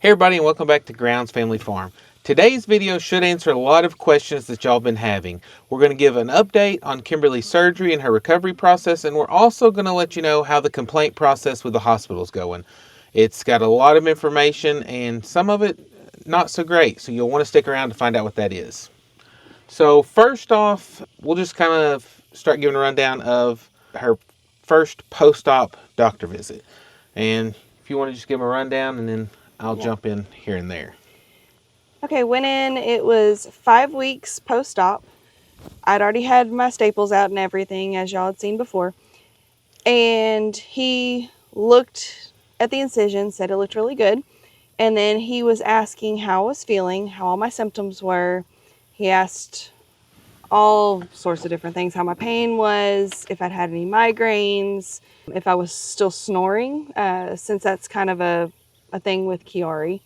Hey everybody, and welcome back to Grounds Family Farm. Today's video should answer a lot of questions that y'all been having. We're going to give an update on Kimberly's surgery and her recovery process, and we're also going to let you know how the complaint process with the hospital is going. It's got a lot of information and some of it not so great, so you'll want to stick around to find out what that is. So first off, we'll just kind of start giving a rundown of her first post-op doctor visit. And if you want to just give them a rundown, and then I'll jump in here and there. Okay, went in, it was 5 weeks post-op. I'd already had my staples out and everything, as y'all had seen before. And he looked at the incision, said it looked really good. And then he was asking how I was feeling, how all my symptoms were. He asked all sorts of different things, how my pain was, if I'd had any migraines, if I was still snoring, since that's kind of a thing with Chiari.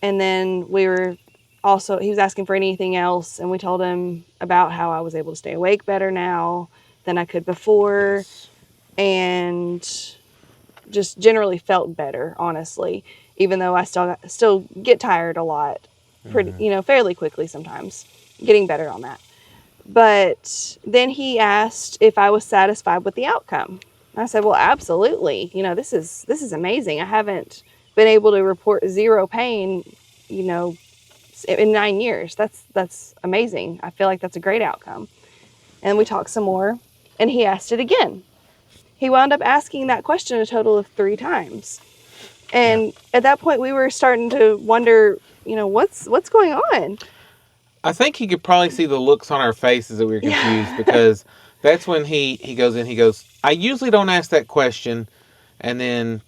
And then he was asking for anything else, and we told him about how I was able to stay awake better now than I could before, and just generally felt better, honestly, even though I still get tired a lot, fairly quickly sometimes, getting better on that. But then he asked if I was satisfied with the outcome. I said, well, absolutely. This is amazing. I haven't been able to report zero pain, in 9 years. That's amazing. I feel like that's a great outcome. And we talked some more, and he asked it again. He wound up asking that question a total of 3 times. And at that point, we were starting to wonder, what's going on? I think he could probably see the looks on our faces that we were confused because that's when he goes in. He goes, I usually don't ask that question. And then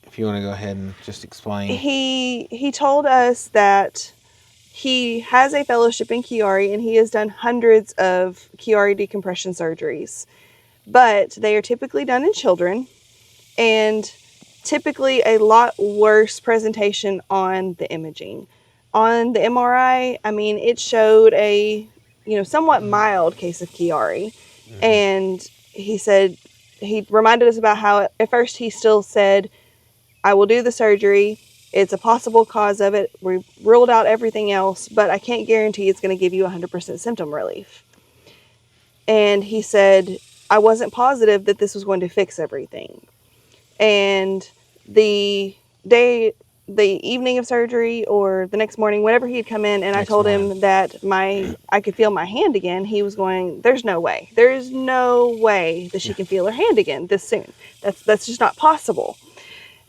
if you want to go ahead and just explain. He told us that he has a fellowship in Chiari and he has done hundreds of Chiari decompression surgeries. But they are typically done in children and typically a lot worse presentation on the imaging. On the MRI, it showed a, somewhat mild case of Chiari. Mm-hmm. And he reminded us about how at first he still said, I will do the surgery. It's a possible cause of it. We ruled out everything else, but I can't guarantee it's going to give you 100% symptom relief. And he said, I wasn't positive that this was going to fix everything. And the evening of surgery or the next morning, whenever he'd come in and I told him that I could feel my hand again, he was going, there's no way. There's no way that she can feel her hand again this soon. That's just not possible.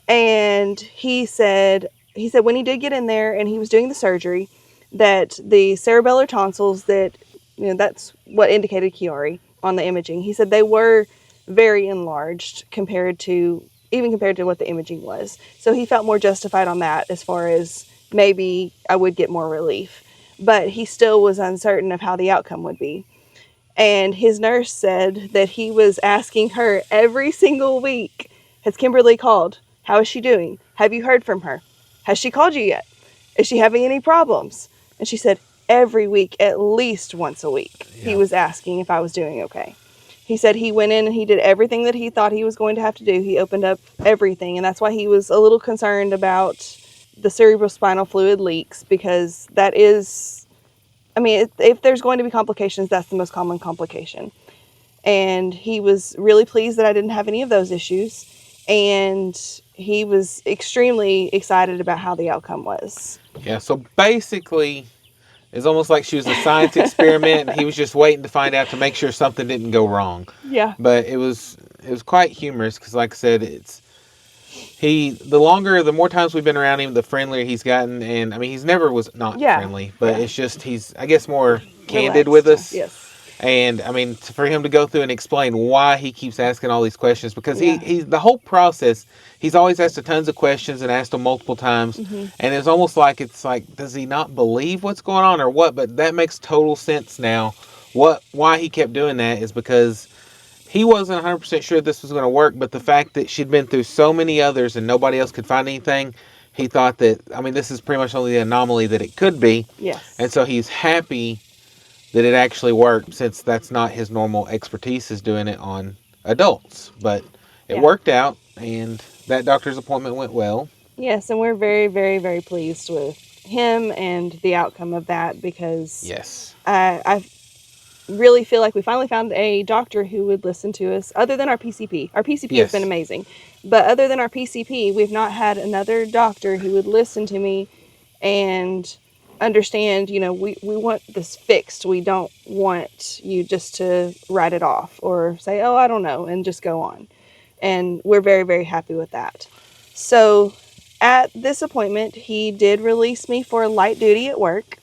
And he said when he did get in there and he was doing the surgery, that the cerebellar tonsils that's what indicated Chiari on the imaging. He said they were very enlarged compared to what the imaging was. So he felt more justified on that as far as maybe I would get more relief. But he still was uncertain of how the outcome would be. And his nurse said that he was asking her every single week, has Kimberly called? How is she doing? Have you heard from her? Has she called you yet? Is she having any problems? And she said every week, at least once a week, he was asking if I was doing okay. He said he went in and he did everything that he thought he was going to have to do. He opened up everything, and that's why he was a little concerned about the cerebrospinal fluid leaks, because that is, if there's going to be complications, that's the most common complication. And he was really pleased that I didn't have any of those issues, and he was extremely excited about how the outcome was. Yeah, so basically, it's almost like she was a science experiment. And he was just waiting to find out to make sure something didn't go wrong. Yeah. But it was quite humorous because, like I said, the more times we've been around him, the friendlier he's gotten. And he's never was not friendly, but it's just he's, I guess, more candid with us. Yes. And for him to go through and explain why he keeps asking all these questions, because he's the whole process, he's always asked a tons of questions and asked them multiple times. Mm-hmm. And it's almost like, does he not believe what's going on or what? But that makes total sense now. Why he kept doing that is because he wasn't 100% sure this was going to work. But the fact that she'd been through so many others and nobody else could find anything, he thought that, this is pretty much only the anomaly that it could be. Yes. And so he's happy that it actually worked, since that's not his normal expertise, is doing it on adults. But it worked out, and that doctor's appointment went well. Yes, and we're very, very, very pleased with him and the outcome of that because Yes. I really feel like we finally found a doctor who would listen to us other than our PCP. Our PCP has been Yes. amazing. But other than our PCP, we've not had another doctor who would listen to me and understand, we want this fixed. We don't want you just to write it off or say, oh, I don't know, and just go on. And we're very, very happy with that. So at this appointment, he did release me for light duty at work.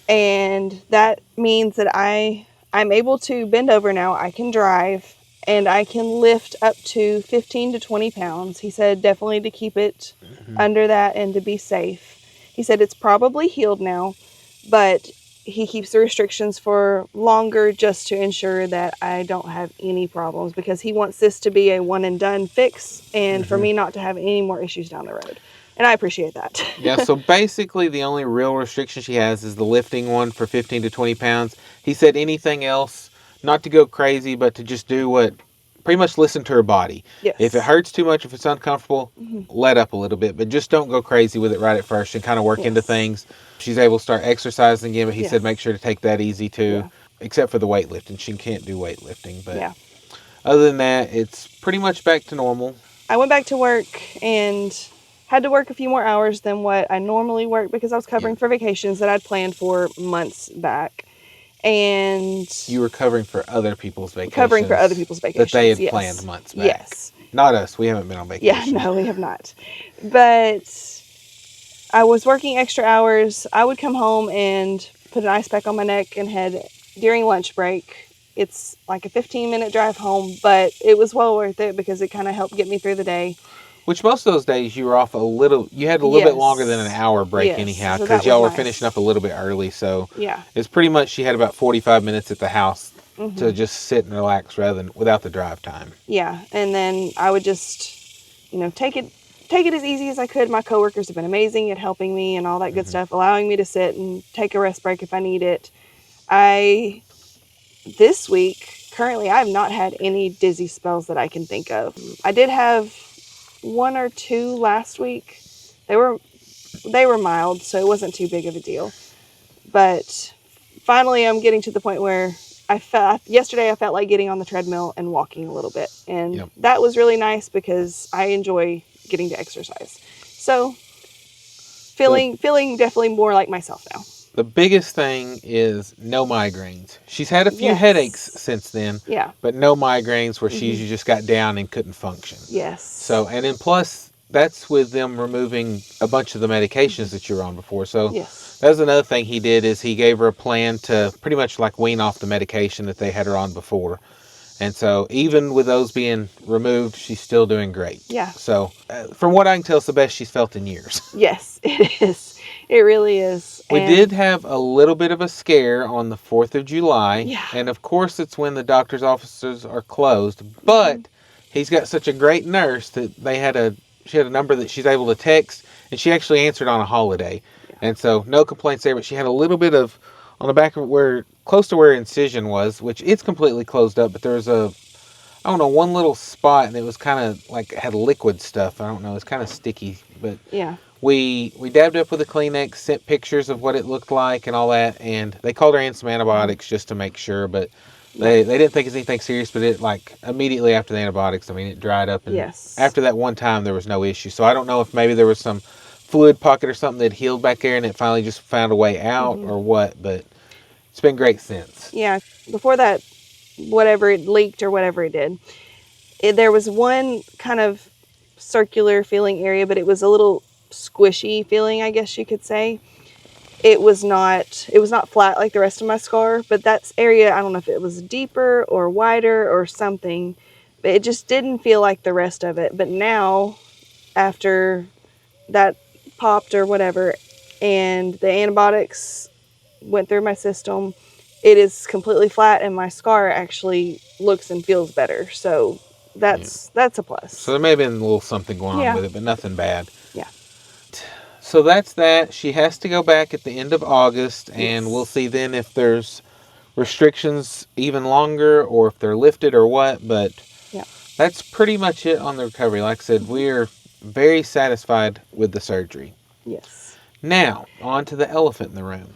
And that means that I'm able to bend over now. I can drive and I can lift up to 15 to 20 pounds. He said definitely to keep it under that and to be safe. He said it's probably healed now, but he keeps the restrictions for longer just to ensure that I don't have any problems because he wants this to be a one and done fix and for me not to have any more issues down the road. And I appreciate that. Yeah, so basically the only real restriction she has is the lifting one for 15 to 20 pounds. He said anything else, not to go crazy, but to just do what, pretty much listen to her body. Yes. If it hurts too much, if it's uncomfortable, let up a little bit, but just don't go crazy with it right at first and kind of work into Yes. things. She's able to start exercising again, but he said Yes. make sure to take that easy too, Yeah. except for the weightlifting. She can't do weightlifting, but Yeah. other than that, it's pretty much back to normal. I went back to work and had to work a few more hours than what I normally work because I was covering for vacations that I'd planned for months back. And You were covering for other people's vacations. covering for other people's vacations. That they had yes. planned months back. Yes. Not us. We haven't been on Yeah, vacation. no, we have not. But I was working extra hours. I would come home and put an ice pack on my neck and head during lunch break. It's like a 15-minute drive home, but it was well worth it because it kind of helped get me through the day. Which most of those days you were off a little, you had a little bit longer than an hour break Yes. anyhow, So because that y'all was were nice. finishing up a little bit early. So Yeah. it's pretty much, she had about 45 minutes at the house to just sit and relax rather than without the drive time. Yeah. And then I would just, take it as easy as I could. My coworkers have been amazing at helping me and all that good stuff, allowing me to sit and take a rest break if I need it. This week, currently, I have not had any dizzy spells that I can think of. I did have one or two last week. They were mild, so it wasn't too big of a deal. But finally, I'm getting to the point where yesterday I felt like getting on the treadmill and walking a little bit. And that was really nice because I enjoy getting to exercise. So feeling definitely more like myself now. The biggest thing is no migraines. She's had a few headaches since then, but no migraines where she just got down and couldn't function. Yes. So, and then plus, that's with them removing a bunch of the medications that you were on before. So that was another thing he did, is he gave her a plan to pretty much like wean off the medication that they had her on before. And so even with those being removed, she's still doing great. Yeah. So from what I can tell, it's the best she's felt in years. Yes, it is. It really is. We did have a little bit of a scare on the 4th of July. Yeah. And of course, it's when the doctor's offices are closed. But he's got such a great nurse that she had a number that she's able to text. And she actually answered on a holiday. Yeah. And so no complaints there. But she had a little bit of, on the back of it, close to where her incision was, which it's completely closed up. But there was one little spot. And it was kind of like, had liquid stuff. I don't know. It's kind of sticky. But yeah. We dabbed up with a Kleenex, sent pictures of what it looked like and all that, and they called her in some antibiotics just to make sure, but they didn't think it was anything serious, but it, like, immediately after the antibiotics, I mean, it dried up, and after that one time, there was no issue. So I don't know if maybe there was some fluid pocket or something that healed back there, and it finally just found a way out or what, but it's been great since. Yeah, before that, whatever it leaked or whatever it did, there was one kind of circular feeling area, but it was a little squishy feeling, I guess you could say. It was not flat like the rest of my scar, but that area, I don't know if it was deeper or wider or something, but it just didn't feel like the rest of it. But now, after that popped or whatever, and the antibiotics went through my system, it is completely flat, and my scar actually looks and feels better. So that's a plus. So there may have been a little something going on with it, but nothing bad. Yeah. So that's that. She has to go back at the end of August, and we'll see then if there's restrictions even longer or if they're lifted or what. But that's pretty much it on the recovery. Like I said, we're very satisfied with the surgery. Yes. Now, on to the elephant in the room.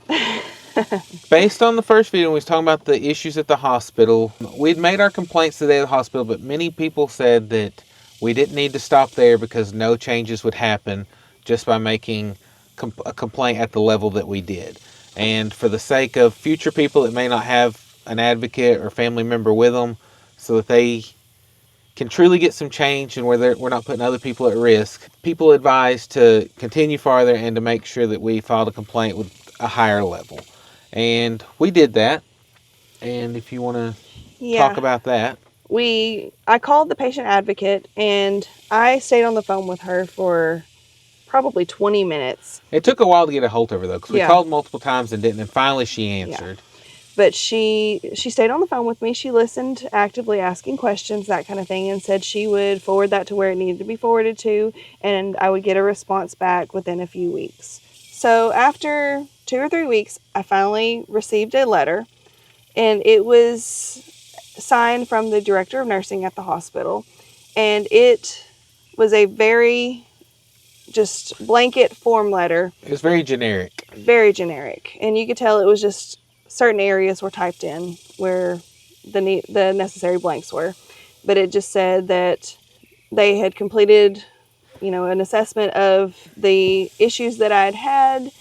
Based on the first video, we was talking about the issues at the hospital. We'd made our complaints today at the hospital, but many people said that we didn't need to stop there because no changes would happen just by making a complaint at the level that we did. And for the sake of future people that may not have an advocate or family member with them, so that they can truly get some change and where we're not putting other people at risk, people advised to continue farther and to make sure that we filed a complaint with a higher level. And we did that. And if you want to talk about that. I called the patient advocate and I stayed on the phone with her for probably 20 minutes. It took a while to get a hold of her though, because we called multiple times and didn't, and finally she answered. Yeah. But she stayed on the phone with me. She listened, actively asking questions, that kind of thing, and said she would forward that to where it needed to be forwarded to, and I would get a response back within a few weeks. So after 2 or 3 weeks, I finally received a letter, and it was signed from the director of nursing at the hospital, and it was a very just blanket form letter. It was very generic. Very generic, and you could tell it was just certain areas were typed in where the necessary blanks were, but it just said that they had completed, an assessment of the issues that I had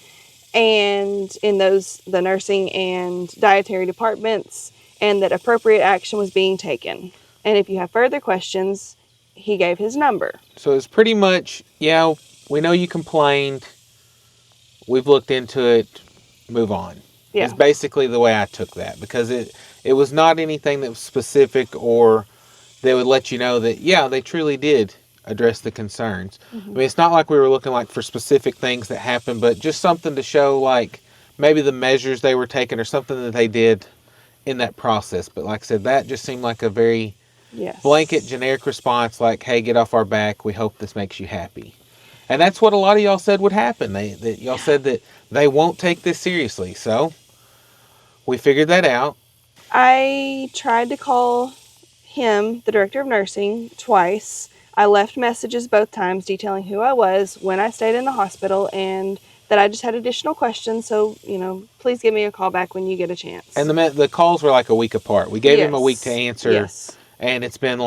and in the nursing and dietary departments, and that appropriate action was being taken. And if you have further questions, he gave his number. So it's pretty much, we know you complained, we've looked into it, move on. Yeah. It's basically the way I took that, because it was not anything that was specific or they would let you know that, they truly did address the concerns. Mm-hmm. I mean, it's not like we were looking for specific things that happened, but just something to show maybe the measures they were taking or something that they did in that process. But like I said, that just seemed like a very blanket, generic response, hey, get off our back. We hope this makes you happy. And that's what a lot of y'all said would happen. Y'all said that they won't take this seriously. So we figured that out. I tried to call him, the director of nursing, twice. I left messages both times detailing who I was, when I stayed in the hospital, and that I just had additional questions. So, please give me a call back when you get a chance. And the calls were a week apart. We gave him a week to answer. Yes. And it's been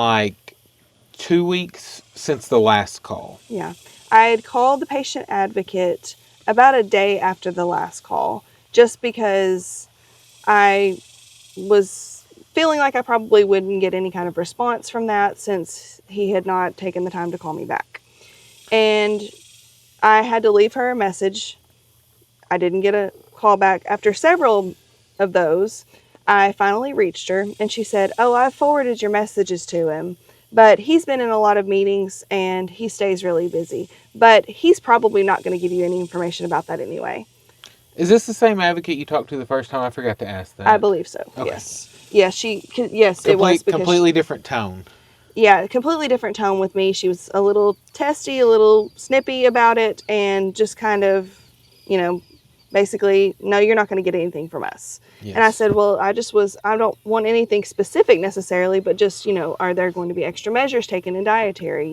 2 weeks since the last call. Yeah. I had called the patient advocate about a day after the last call, just because I was feeling like I probably wouldn't get any kind of response from that, since he had not taken the time to call me back. And I had to leave her a message. I didn't get a call back. After several of those, I finally reached her, and she said, "Oh, I forwarded your messages to him, but he's been in a lot of meetings and he stays really busy. But he's probably not going to give you any information about that anyway." Is this the same advocate you talked to the first time? I forgot to ask that. I believe so. Okay. Yes. Yeah, it was. Completely different tone. Yeah, completely different tone with me. She was a little testy, a little snippy about it, and just kind of, basically, "No, you're not going to get anything from us." Yes. And I said, "Well, I don't want anything specific necessarily, but just, are there going to be extra measures taken in dietary,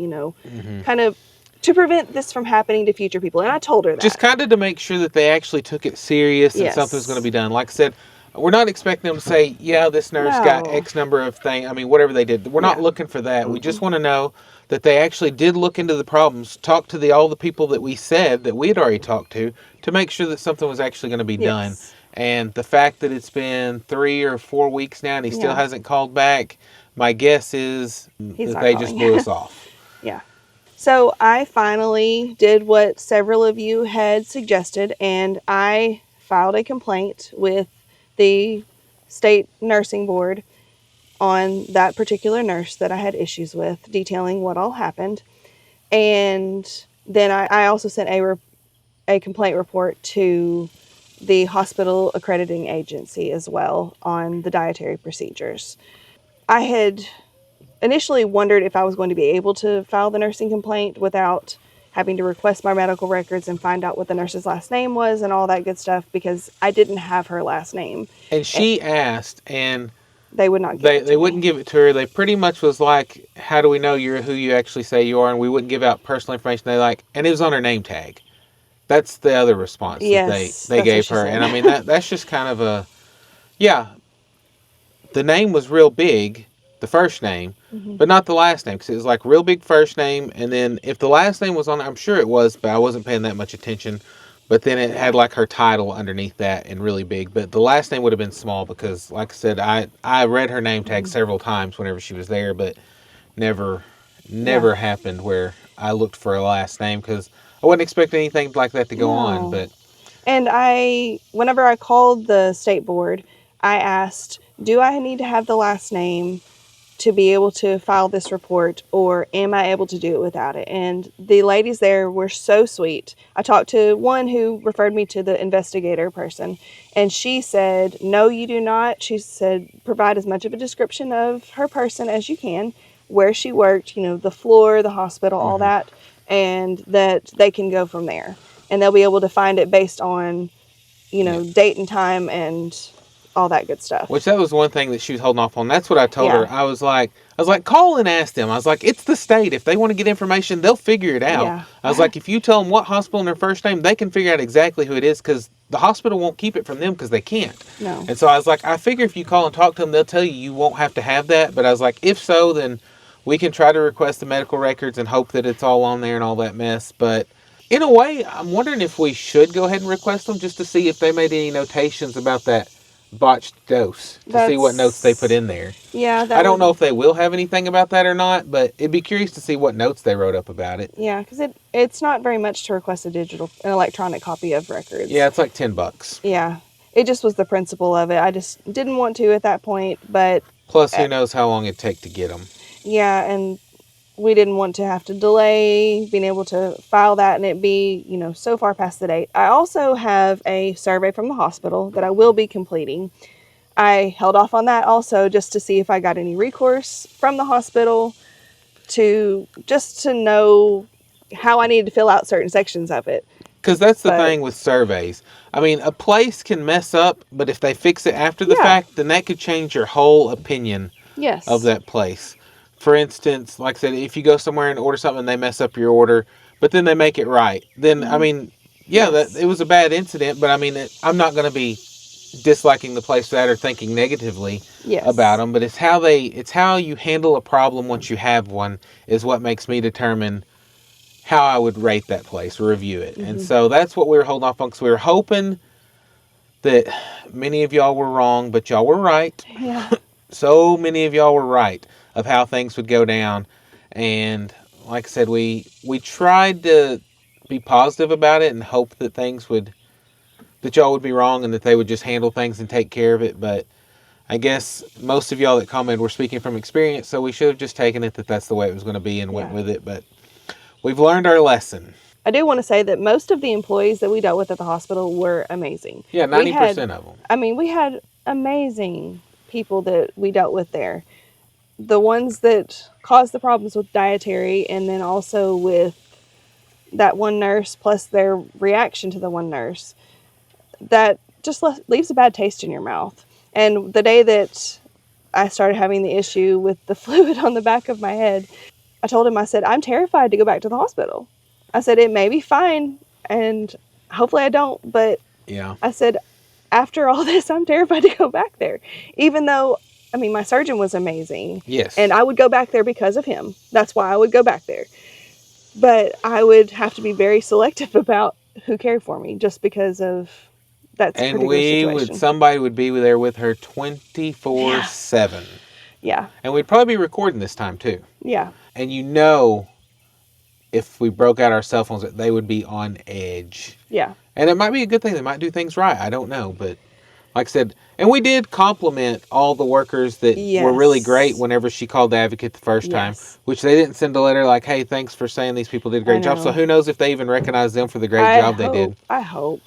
kind of to prevent this from happening to future people?" And I told her that. Just kind of to make sure that they actually took it serious and something's going to be done. Like I said, we're not expecting them to say, this nurse got X number of things. I mean, whatever they did. We're not looking for that. Mm-hmm. We just want to know that they actually did look into the problems, talk to all the people that we said that we had already talked to make sure that something was actually going to be done. And the fact that it's been 3 or 4 weeks now and he still hasn't called back, my guess is that they just blew us off. Yeah. So I finally did what several of you had suggested, and I filed a complaint with the state nursing board on that particular nurse that I had issues with, detailing what all happened. And then I also sent a complaint report to the hospital accrediting agency as well on the dietary procedures. I had initially wondered if I was going to be able to file the nursing complaint without having to request my medical records and find out what the nurse's last name was and all that good stuff, because I didn't have her last name. And she asked, and they would not give it to They me. wouldn't give it to her. They pretty much was like, how do we know you're who you actually say you are? And we wouldn't give out personal information. They like, and it was on her name tag. That's the other response that Yes, they that's what gave she her. said. And I mean, that's just kind of a, yeah, the name was real big, the first name, Hmm. but not the last name, because it was like real big first name, and then if the last name was on, I'm sure it was, but I wasn't paying that much attention. But then it Yeah. had like her title underneath that and really big. But the last name would have been small because, like I said, I read her name tag Hmm. several times whenever she was there, but never Yeah. never happened where I looked for a last name because I wasn't expecting anything like that to go on. No. But And whenever I called the state board, I asked, do I need to have the last name to be able to file this report, or am I able to do it without it? And the ladies there were so sweet. I talked to one who referred me to the investigator person, and she said, no, you do not. She said, provide as much of a description of her person as you can, where she worked, the floor, the hospital, all mhm. that, and that they can go from there. And they'll be able to find it based on, Yeah. date and time and all that good Which stuff. that was one thing that she was holding off on. That's what I told Yeah. her. I was like, call and ask them. I was like, it's the state. If they want to get information, they'll figure it out. Yeah. I was like, if you tell them what hospital and their first name, they can figure out exactly who it is because the hospital won't keep it from them because they can't. No. And so I was like, I figure if you call and talk to them, they'll tell you you won't have to have that. But I was like, if so, then we can try to request the medical records and hope that it's all on there and all that mess. But in a way, I'm wondering if we should go ahead and request them just to see if they made any notations about that botched dose to see what notes they put That's in there. Yeah, I that don't know would if they will have anything about that or not, but it'd be curious to see what notes they wrote up about it. yeah, because it's not very much to request an electronic copy of Yeah, records. it's like $10. Yeah, it just was the principle of it. I just didn't want to at that point, but Plus, uh, who knows how long it'd take to get them. yeah, and we didn't want to have to delay being able to file that and it be, so far past the date. I also have a survey from the hospital that I will be completing. I held off on that also just to see if I got any recourse from the hospital to know how I needed to fill out certain sections of it. Because that's the But thing with surveys. I mean, a place can mess up, but if they fix it after the yeah, fact, then that could change your whole opinion of yes. that place. For instance, like I said, if you go somewhere and order something and they mess up your order, but then they make it right, then, I Hmm. mean, yeah, that Yes. it was a bad incident, but I mean, I'm not going to be disliking the place for that or thinking negatively about Yes. them, but it's how you handle a problem once you have one is what makes me determine how I would rate that place or review it. And Hmm. so that's what we were holding off on because we were hoping that many of y'all were wrong, but y'all were right. Yeah. So many of y'all were right of how things would go down. And like I said, we tried to be positive about it and hope that that y'all would be wrong and that they would just handle things and take care of it. But I guess most of y'all that commented were speaking from experience, so we should have just taken it that that's the way it was going to be and went Yeah. with it. But we've learned our lesson. I do want to say that most of the employees that we dealt with at the hospital were amazing. Yeah, We had, 90% of them. we had amazing people that we dealt with there. The ones that caused the problems with dietary, and then also with that one nurse, plus their reaction to the one nurse, that just leaves a bad taste in your mouth. And the day that I started having the issue with the fluid on the back of my head, I told him, I said, I'm terrified to go back to the hospital. I said, it may be fine, and hopefully I don't, but Yeah. I said, after all this, I'm terrified to go back there. Even though, my surgeon was amazing, and Yes. I would go back there because of him. That's why I would go back there. But I would have to be very selective about who cared for me just because of that And particular situation. somebody would be there with her Yeah. 24/7. Yeah. And we'd probably be recording this time too. Yeah. And if we broke out our cell phones, they would be on edge. Yeah. And it might be a good thing. They might do things right. I don't know. But like I said, and we did compliment all the workers that were really great Yes. whenever she called the advocate the first time, Yes. which they didn't send a letter like, hey, thanks for saying these people did a I great job. So know. who knows if they even recognize them for the great I job they hope. did. I hope.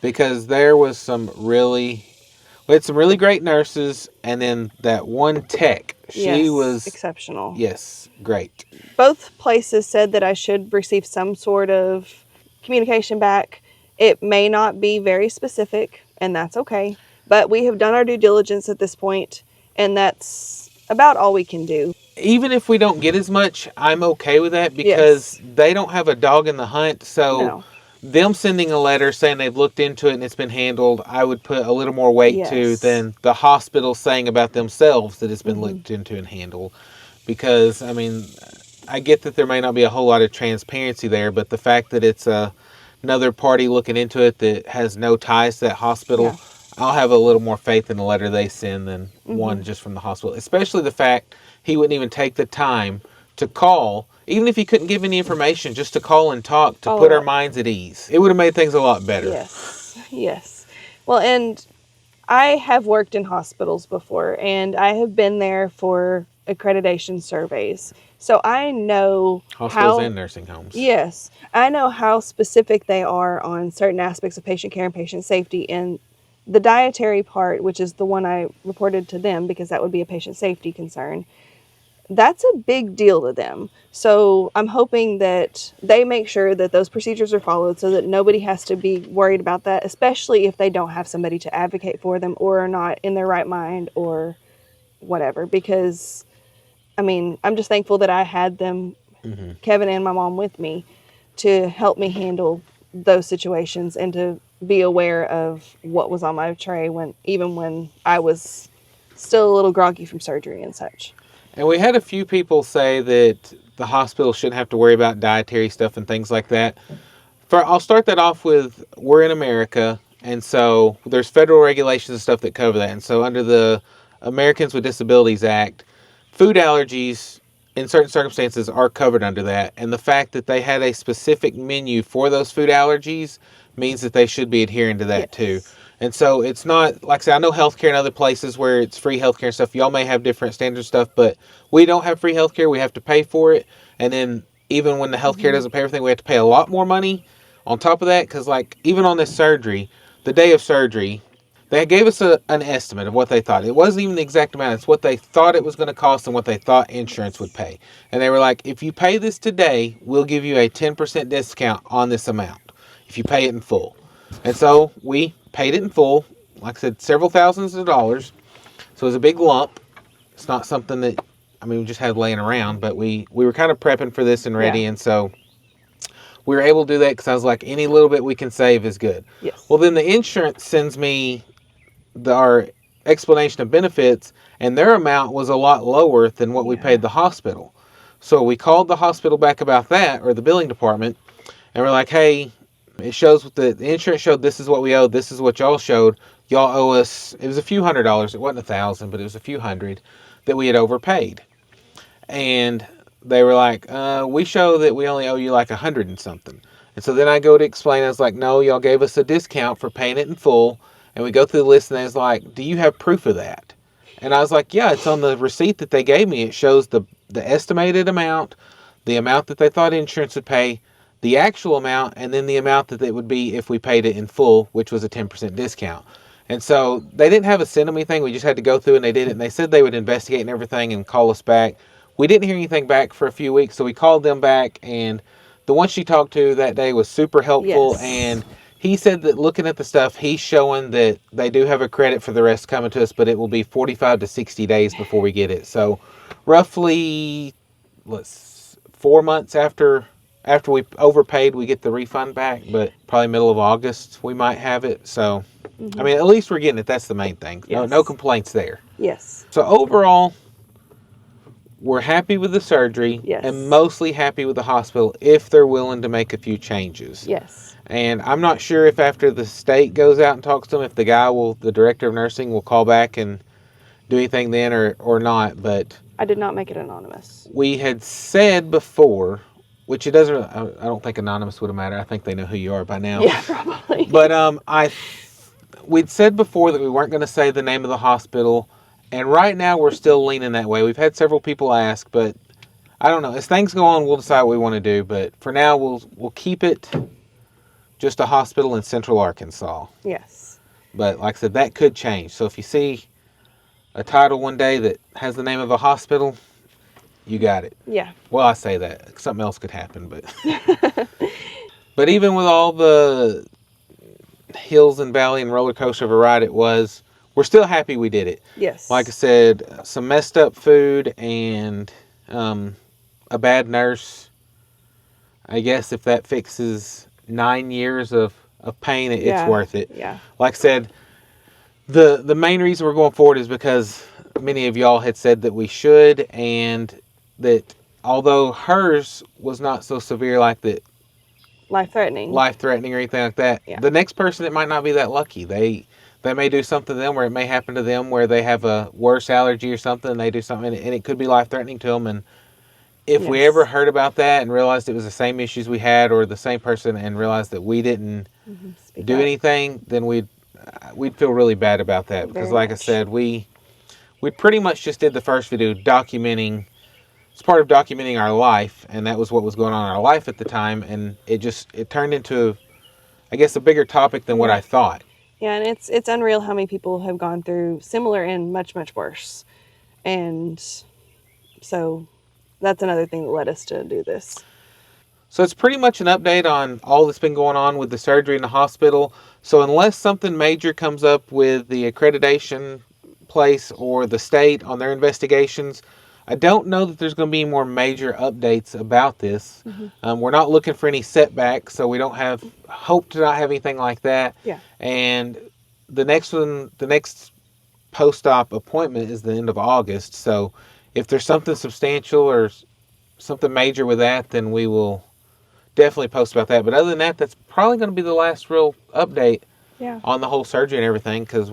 Because there was we had some really great nurses, and then that one tech, she Yes. was, Exceptional. yes, great. Both places said that I should receive some sort of communication back. It may not be very specific, and that's okay. But we have done our due diligence at this point, And that's about all we can do. Even if we don't get as much, I'm okay with that because Yes. they don't have a dog in the hunt. So No. them sending a letter saying they've looked into it and it's been handled, I would put a little more weight to Yes. than the hospital saying about themselves that it's been Hmm. looked into and handled. Because, I mean, I get that there may not be a whole lot of transparency there, but the fact that it's another party looking into it that has no ties to that hospital, Yeah. I'll have a little more faith in the letter they send than Hmm. one just from the hospital. Especially the fact he wouldn't even take the time to call, even if he couldn't give any information, just to call and talk to put Follow our up. minds at ease. It would have made things a lot better. Yes. Yes. Well, and I have worked in hospitals before, and I have been there for accreditation surveys. So I know Hospitals how, and nursing homes. yes, I know how specific they are on certain aspects of patient care and patient safety. And the dietary part, which is the one I reported to them because that would be a patient safety concern, that's a big deal to them. So I'm hoping that they make sure that those procedures are followed so that nobody has to be worried about that, especially if they don't have somebody to advocate for them or are not in their right mind or whatever. Because, I mean, I'm just thankful that I had them, Mm-hmm. Kevin and my mom, with me to help me handle those situations and to be aware of what was on my tray even when I was still a little groggy from surgery and such. And we had a few people say that the hospital shouldn't have to worry about dietary stuff and things like that. I'll start that off with we're in America, and so there's federal regulations and stuff that cover that. And so under the Americans with Disabilities Act, food allergies in certain circumstances are covered under that. And the fact that they had a specific menu for those food allergies means that they should be adhering to that too. Yes. And so it's not, like I said, I know healthcare in other places where it's free healthcare and stuff. Y'all may have different standard stuff, but we don't have free healthcare. We have to pay for it. And then even when the healthcare doesn't pay everything, we have to pay a lot more money on top of that. Because, like, even on this surgery, the day of surgery, they gave us an estimate of what they thought. It wasn't even the exact amount. It's what they thought it was going to cost and what they thought insurance would pay. And they were like, if you pay this today, we'll give you a 10% discount on this amount if you pay it in full. And so we paid it in full. Like I said, several thousands of dollars. So it was a big lump. It's not something that, I mean, we just had laying around, but we were kind of prepping for this and ready. Yeah. And so we were able to do that because I was like, any little bit we can save is good. Yes. Well, then the insurance sends me our explanation of benefits, and their amount was a lot lower than what we Yeah. paid the hospital. So we called the hospital back about that, or the billing department, and we're like, hey, it shows what the insurance showed this is what we owe, this is what y'all showed. Y'all owe us, it was a few $100s, it wasn't $1,000, but it was a few hundred that we had overpaid. And they were like, we show that we only owe you like 100 and something. And so then I go to explain, I was like, no, y'all gave us a discount for paying it in full. And we go through the list, and I was like, do you have proof of that? And I was like, yeah, it's on the receipt that they gave me. It shows the estimated amount, the amount that they thought insurance would pay, the actual amount, and then the amount that it would be if we paid it in full, which was a 10% discount. And so they didn't have a send them anything. We just had to go through, and they did it. And they said they would investigate and everything and call us back. We didn't hear anything back for a few weeks, so we called them back, and the one she talked to that day was super helpful. Yes. And he said that looking at the stuff, he's showing that they do have a credit for the rest coming to us, but it will be 45 to 60 days before we get it. So roughly, 4 months after we overpaid, we get the refund back, but probably middle of August we might have it. So, I mean, at least we're getting it. That's the main thing. No, Yes. no complaints there. Yes. So overall, we're happy with the surgery Yes. and mostly happy with the hospital if they're willing to make a few changes. Yes. And I'm not sure if after the state goes out and talks to them, if the director of nursing will call back and do anything then or not. But I did not make it anonymous. we had said before, which it doesn't, I don't think anonymous would have mattered. I think they know who you are by now. Yeah, probably. But we'd said before that we weren't going to say the name of the hospital. And right now we're still leaning that way. We've had several people ask, but I don't know. As things go on, we'll decide what we want to do. But for now, we'll keep it just a hospital in Central Arkansas. Yes. But like I said, that could change. So if you see a title one day that has the name of a hospital, you got it. Yeah. Well, I say that. Something else could happen. But even with all the hills and valley and roller coaster of a ride it was, we're still happy we did it. Yes. Like I said, some messed up food and a bad nurse. I guess if that fixes 9 years of pain, it's worth it. Yeah. Like I said, the main reason we're going forward is because many of y'all had said that we should, and that although hers was not so severe like that, Life threatening or anything like that, the next person, it might not be that lucky. They may do something to them where it may happen to them where they have a worse allergy or something, and they do something and it could be life threatening to them. And if we ever heard about that and realized it was the same issues we had, or the same person, and realized that we didn't do anything, then we'd feel really bad about that. Because like I said, we pretty much just did the first video documenting. It's part of documenting our life, and that was what was going on in our life at the time, and it turned into, I guess, a bigger topic than what I thought. Yeah, and it's unreal how many people have gone through similar and much, much worse. And so that's another thing that led us to do this. So it's pretty much an update on all that's been going on with the surgery in the hospital. So unless something major comes up with the accreditation place or the state on their investigations, I don't know that there's going to be more major updates about this. We're not looking for any setbacks, so we don't hope to not have anything like that. Yeah. And the next post-op appointment is the end of August. So if there's something substantial or something major with that, then we will definitely post about that. But other than that, that's probably going to be the last real update on the whole surgery and everything, because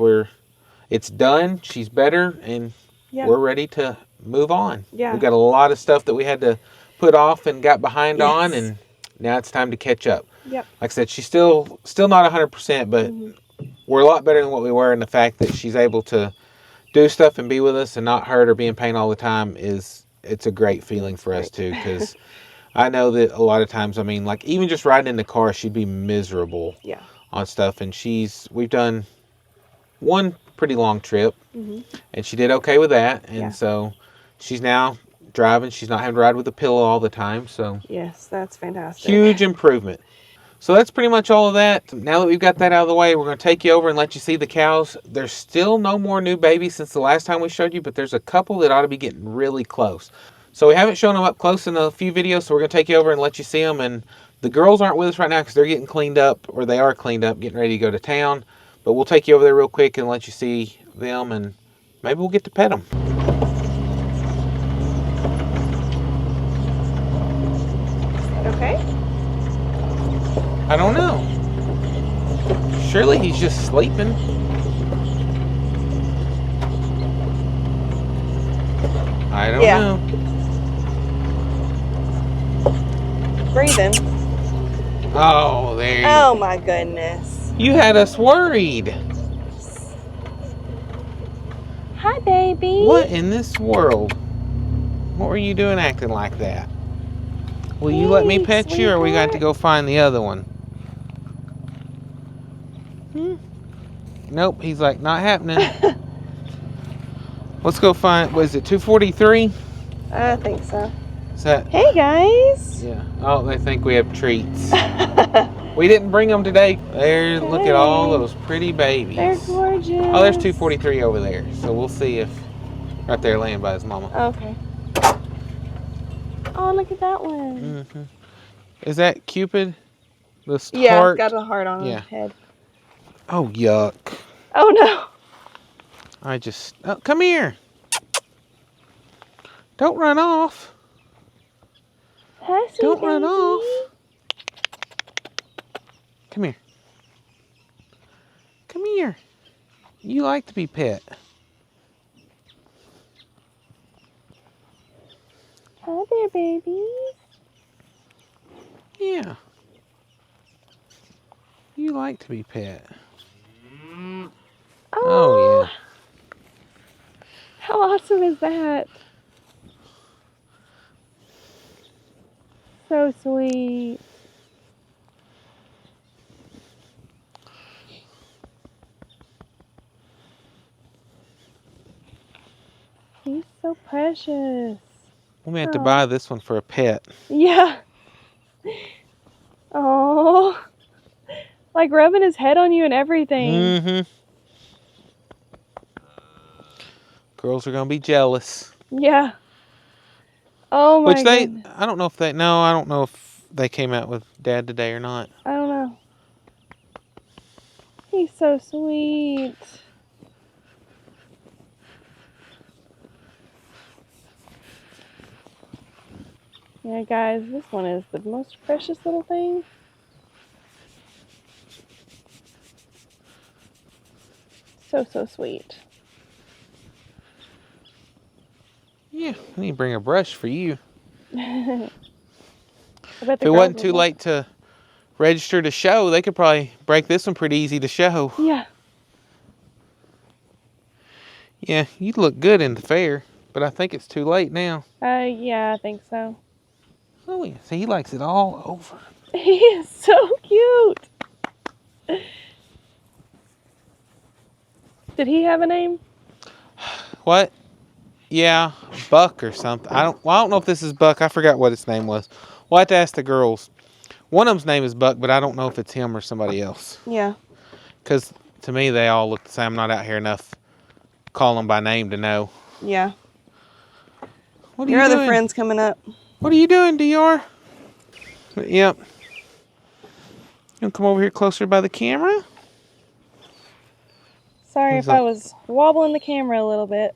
it's done. She's better, and we're ready to move on. Yeah. We've got a lot of stuff that we had to put off and got behind on, and now it's time to catch up. Yep. Like I said, she's still not 100%, but we're a lot better than what we were, and the fact that she's able to do stuff and be with us and not hurt or be in pain all the time it's a great feeling for us too, because I know that a lot of times, I mean, like even just riding in the car, she'd be miserable on stuff, and we've done one pretty long trip, and she did okay with that, and so she's now driving. She's not having to ride with a pillow all the time, so yes, that's fantastic. Huge improvement. So that's pretty much all of that. Now that we've got that out of the way, we're going to take you over and let you see the cows. There's still no more new babies since the last time we showed you, but there's a couple that ought to be getting really close. So we haven't shown them up close in a few videos, so we're going to take you over and let you see them. And the girls aren't with us right now because they're getting cleaned up, or they are cleaned up, getting ready to go to town. But we'll take you over there real quick and let you see them, and maybe we'll get to pet them. Okay. I don't know. Surely he's just sleeping. I don't know. Breathing. Oh, there you go. Oh my goodness. You had us worried. Hi, baby. What in this world? What were you doing acting like that? Will you let me pet you, or we got to go find the other one? Nope, he's like, not happening. Let's go find, what is it, 243? I think so. Is that? Hey, guys. Yeah. Oh, they think we have treats. We didn't bring them today. There, look at all those pretty babies. They're gorgeous. Oh, there's 243 over there. So we'll see if, right there laying by his mama. Okay. Oh, look at that one. Mm-hmm. Is that Cupid? The heart? Yeah, it's got a heart on his head. Oh, yuck. Oh, no. Oh, come here. Don't run off. Hi, sweet Don't run baby. off. Come here. Come here. You like to be pet. Hi there, baby. Yeah. You like to be pet. Oh, yeah. How awesome is that? So sweet. He's so precious. We may have to buy this one for a pet. Yeah. Oh. Like rubbing his head on you and everything. Mm-hmm. Girls are gonna be jealous. Yeah. Oh my Which goodness. I don't know if they, no, I don't know if they came out with Dad today or not. I don't know. He's so sweet. Yeah, guys, this one is the most precious little thing. So sweet. Yeah, I need to bring a brush for you. I bet If it wasn't too late to register to show, they could probably break this one pretty easy to show. Yeah. Yeah, you look good in the fair, but I think it's too late now. Yeah, I think so. Oh yeah, see, he likes it all over. He is so cute. Did he have a name? What? Yeah, Buck or something. I don't know if this is Buck. I forgot what its name was. We'll have to ask the girls. One of them's name is Buck, but I don't know if it's him or somebody else. Yeah. Because to me, they all look the same. I'm not out here enough call them by name to know. Yeah. What are Your you other doing? friend's coming up. What are you doing, Dior? Yep. You come over here closer by the camera? Sorry He's if like- I was wobbling the camera a little bit.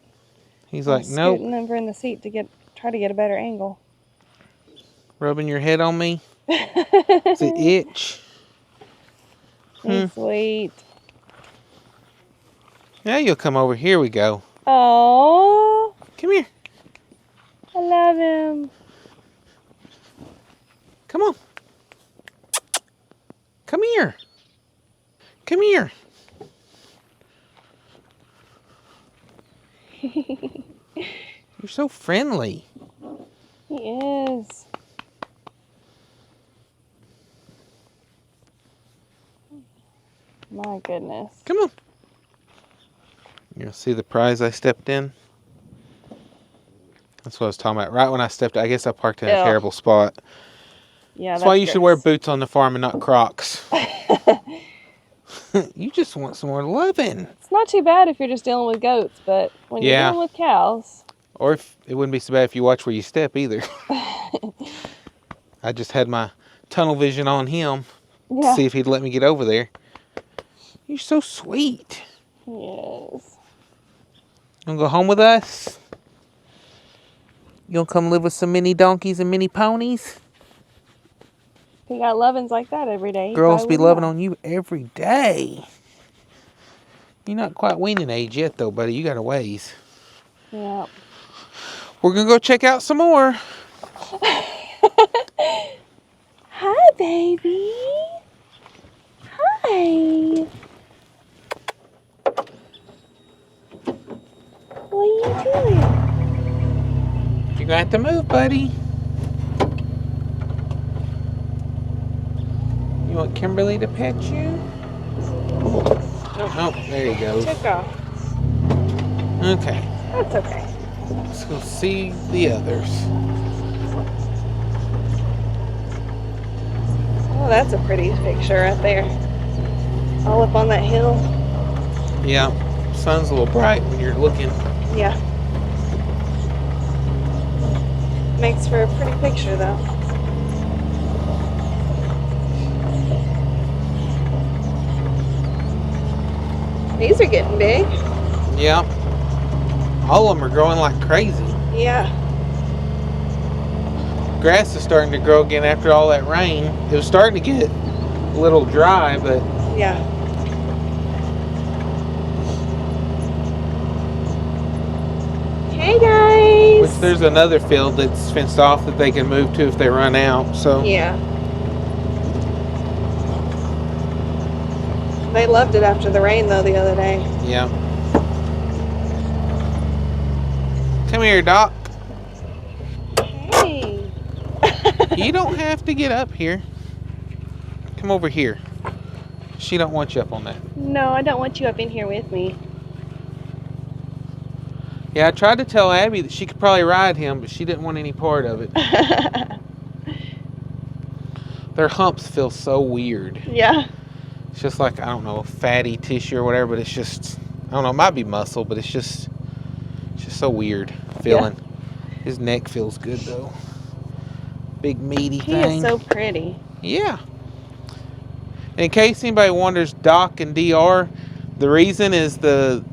He's I like, was nope. scooting over in the seat to try to get a better angle. Rubbing your head on me? Does it itch? He's sweet. Now you'll come over. Here we go. Oh, Come here. I love him. Come on. Come here. Come here. You're so friendly. He is. My goodness. Come on. You'll see the prize I stepped in. That's what I was talking about. Right when I stepped, I guess I parked in a Ew. terrible spot. Yeah, That's why you should wear gross. boots on the farm and not Crocs. You just want some more loving. It's not too bad if you're just dealing with goats, but when you're Yeah. dealing with cows. Or if it wouldn't be so bad if you watch where you step either. I just had my tunnel vision on him to Yeah. see if he'd let me get over there. You're so sweet. He is. You gonna go home with us? You gonna come live with some mini donkeys and mini ponies? If he got lovin's like that every day. he Girls probably be would loving know. on you every day. You're not quite weaning age yet though, buddy. You got a ways. Yeah. We're gonna go check out some more. Hi, baby. Hi. What are you doing? You're gonna have to move, buddy. You want Kimberly to pet you? Oh, there he goes. Took off. Okay, That's okay. let's go see the others. Oh, that's a pretty picture right there. All up on that hill. Yeah, sun's a little bright when you're looking. Yeah. Makes for a pretty picture, though. These are getting big. Yeah, all of them are growing like crazy. Yeah. Grass is starting to grow again after all that rain. It was starting to get a little dry, but Yeah. Hey, guys. which there's another field that's fenced off that they can move to if they run out. So Yeah. They loved it after the rain, though, the other day. yeah. Come here, Doc. Hey. You don't have to get up here. Come over here. She don't want you up on that. No, I don't want you up in here with me. Yeah, I tried to tell Abby that she could probably ride him, but she didn't want any part of it. Their humps feel so weird. Yeah. It's just like, I don't know, fatty tissue or whatever, but it's just, I don't know, it might be muscle, but it's just Just so weird feeling. His neck feels good though. Big meaty thing. He is so pretty. Yeah. And in case anybody wonders, Doc and DR, the reason is the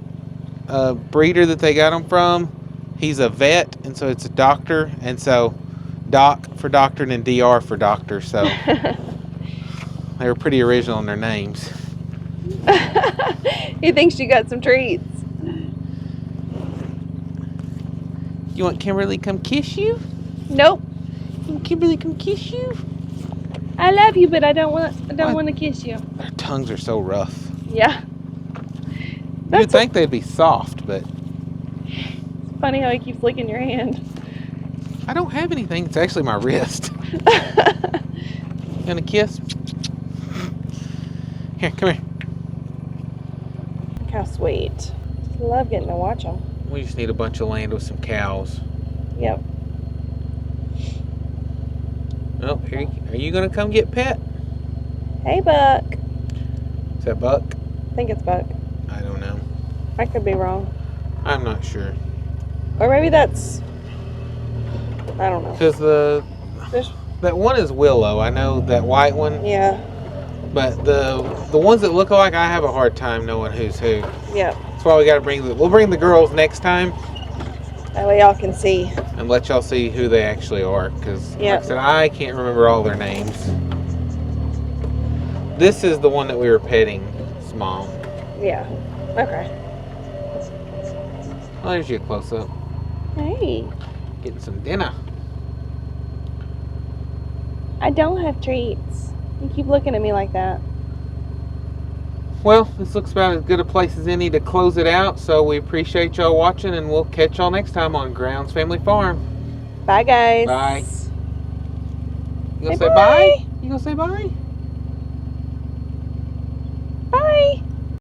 breeder that they got him from, he's a vet, and so it's a doctor, and so Doc for doctor and then DR for doctor, so they were pretty original in their names. He thinks you got some treats. You want Kimberly come kiss you? Nope. You want Kimberly come kiss you? I love you, but I don't want to kiss you. Their tongues are so rough. Yeah. You'd think they'd be soft, but It's funny how he keeps licking your hand. I don't have anything. It's actually my wrist. You gonna kiss? Here, come here. Look how sweet. Just love getting to watch them. We just need a bunch of land with some cows. Yep. Oh, here. Are you gonna come get Pet? Hey, Buck. Is that Buck? I think it's Buck. I don't know. I could be wrong. I'm not sure. Or maybe that's... I don't know. Because that one is Willow. I know that white one. Yeah. But the ones that look alike, I have a hard time knowing who's who. Yep. That's why we got to we'll bring the girls next time That way y'all can see. and let y'all see who they actually are. Because like I said, I can't remember all their names. This is the one that we were petting, Mom. Yeah. Okay. Oh, there's you a close up. Hey. Getting some dinner. I don't have treats. You keep looking at me like that. Well, this looks about as good a place as any to close it out. So we appreciate y'all watching, and we'll catch y'all next time on Grounds Family Farm. Bye, guys. Bye. You gonna Say say bye. bye? You gonna say bye?